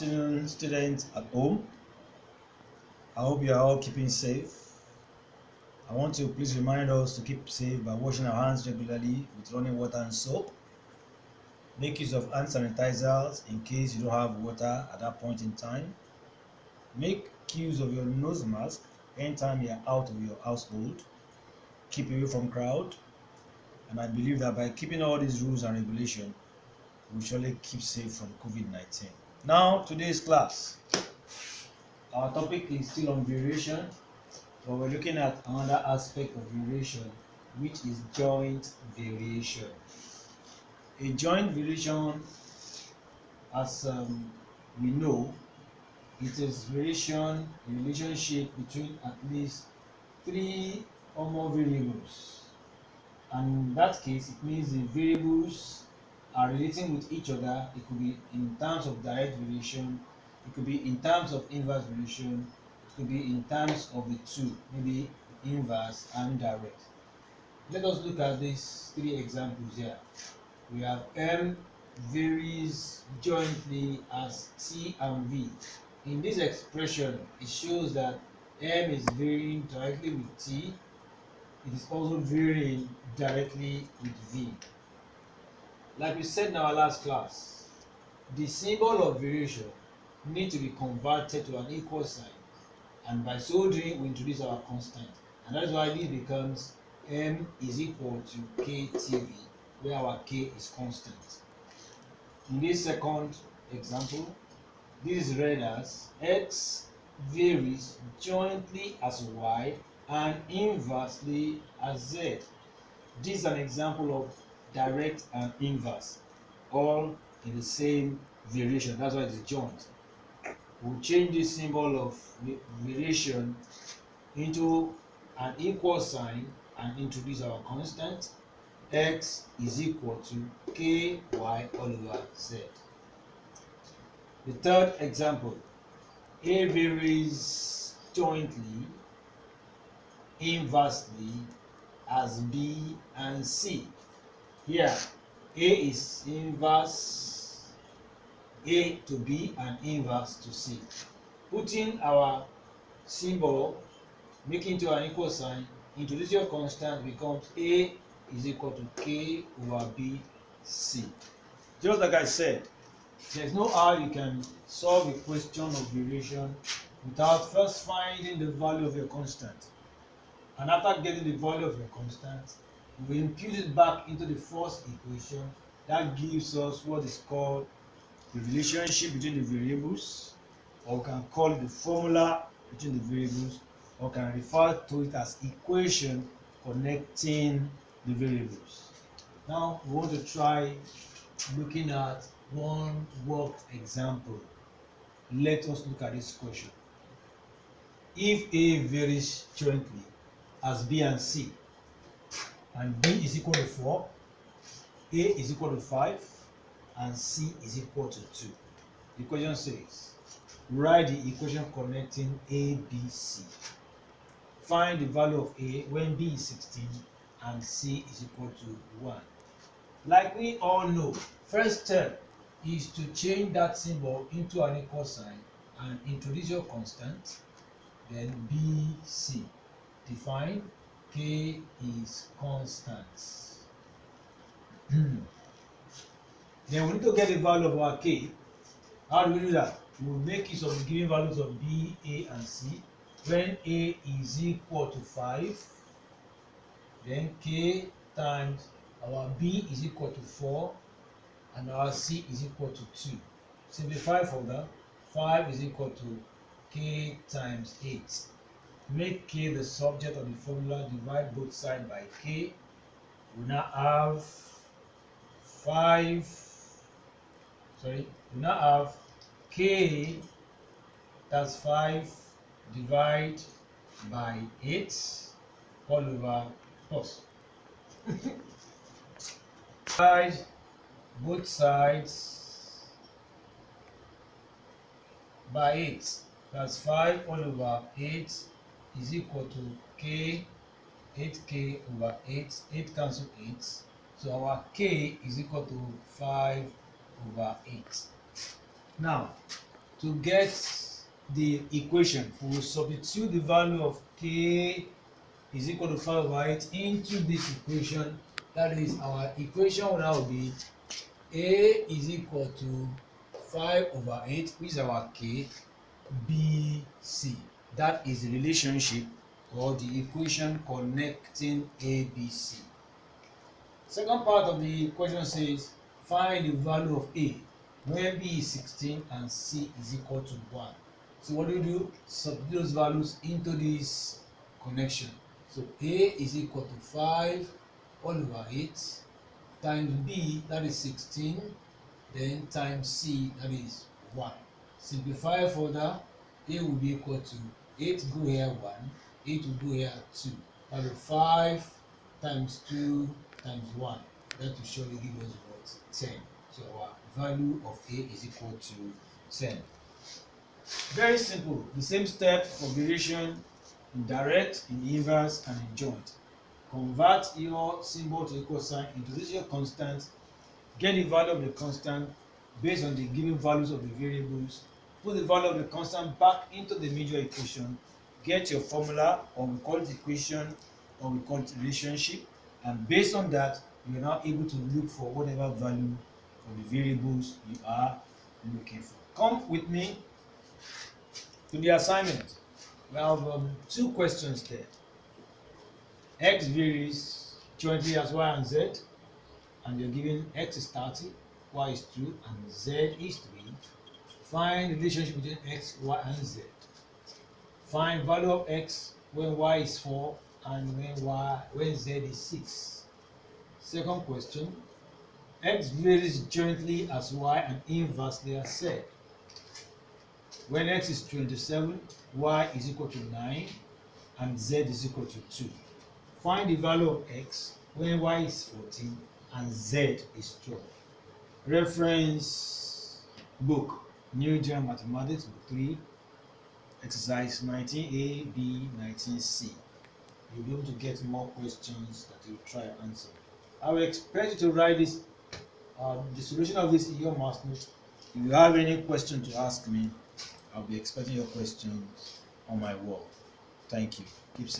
afternoon, students at home. I hope you are all keeping safe. I want to please remind us to keep safe by washing our hands regularly with running water and soap. Make use of hand sanitizers in case you don't have water at that point in time. Make use of your nose mask anytime you are out of your household. Keep away from crowd. And I believe that by keeping all these rules and regulations, we surely keep safe from COVID-19. Now, today's class. Our topic is still on variation, but we're looking at another aspect of variation, which is joint variation. A joint variation, as we know, it is variation, a relationship between at least three or more variables. And in that case, it means the variables are relating with each other. It could be in terms of direct relation, it could be in terms of inverse relation, it could be in terms of the two, maybe inverse and direct. Let us look at these three examples here. We have M varies jointly as T and V. In this expression, it shows that M is varying directly with T. It is also varying directly with V. Like we said in our last class, the symbol of variation needs to be converted to an equal sign, and by so doing we introduce our constant, and that is why this becomes M is equal to KTV, where our K is constant. In this second example, this is read as X varies jointly as Y and inversely as Z. This is an example of direct and inverse, all in the same variation. That's why it's joint. We'll change this symbol of variation into an equal sign and introduce our constant. X is equal to ky all over z. The third example, A varies jointly, inversely as B and C. Here, A is inverse A to B and inverse to C. Putting our symbol, making to an equal sign, introducing your constant becomes A is equal to K over B C. Just like I said, there's no how you can solve a question of variation without first finding the value of your constant. And after getting the value of your constant, we impute it back into the first equation. That gives us what is called the relationship between the variables, or we can call it the formula between the variables, or can refer to it as equation connecting the variables. Now we want to try looking at one worked example. Let us look at this question. If A varies jointly as B and C, and B is equal to 4, A is equal to 5, and C is equal to 2. The question says, write the equation connecting A, B, C. Find the value of A when B is 16 and C is equal to 1. Like we all know, first step is to change that symbol into an equal sign and introduce your constant, then B, C. Define K is constant. Then we need to get the value of our K. How do we do that? We will make use of the given values of B, A, and C. When A is equal to 5, then K times our B is equal to 4, and our C is equal to 2. Simplify further. 5 is equal to K times 8. Make K the subject of the formula, divide both sides by K. We now have K, that's 5 divide by 8 all over plus. Divide both sides by 8. That's 5 all over 8 is equal to K, 8K over 8. 8 cancel 8. So our K is equal to 5 over 8. Now, to get the equation, we will substitute the value of k is equal to 5 over 8 into this equation. That is, our equation will now be a is equal to 5 over 8, which is our k, b, c. That is the relationship or the equation connecting a, b, c. Second part of the equation says find the value of a when b is 16 and c is equal to 1. So what do? Substitute those values into this connection. So a is equal to 5 all over 8 times b, that is 16, then times c, that is 1. Simplify further, a will be equal to 8 go here 1, 8 will go here 2. That is 5 times 2 times 1. That will surely give us what? 10. So our value of a is equal to 10. Very simple. The same step for variation in direct, in inverse, and in joint. Convert your symbol to equal sign, introduce your constant, get the value of the constant based on the given values of the variables, put the value of the constant back into the major equation, get your formula, or we call it equation, or we call it relationship, and based on that, you are now able to look for whatever value of the variables you are looking for. Come with me to the assignment. We have 2 questions there. X varies jointly as y and z, and you're given x is 30, y is 2, and z is 3. Find the relationship between x, y, and z. Find value of x when y is 4 and when z is 6. Second question, x varies jointly as y and inversely as z. When x is 27, y is equal to 9, and z is equal to 2. Find the value of x when y is 14 and z is 12. Reference book, New General Mathematics, book 3, exercise 19a, b, 19c. You'll be able to get more questions that you'll try to answer. I will expect you to write this, the solution of this in your math note. If you have any question to ask me, I'll be expecting your questions on my wall. Thank you. Keep safe.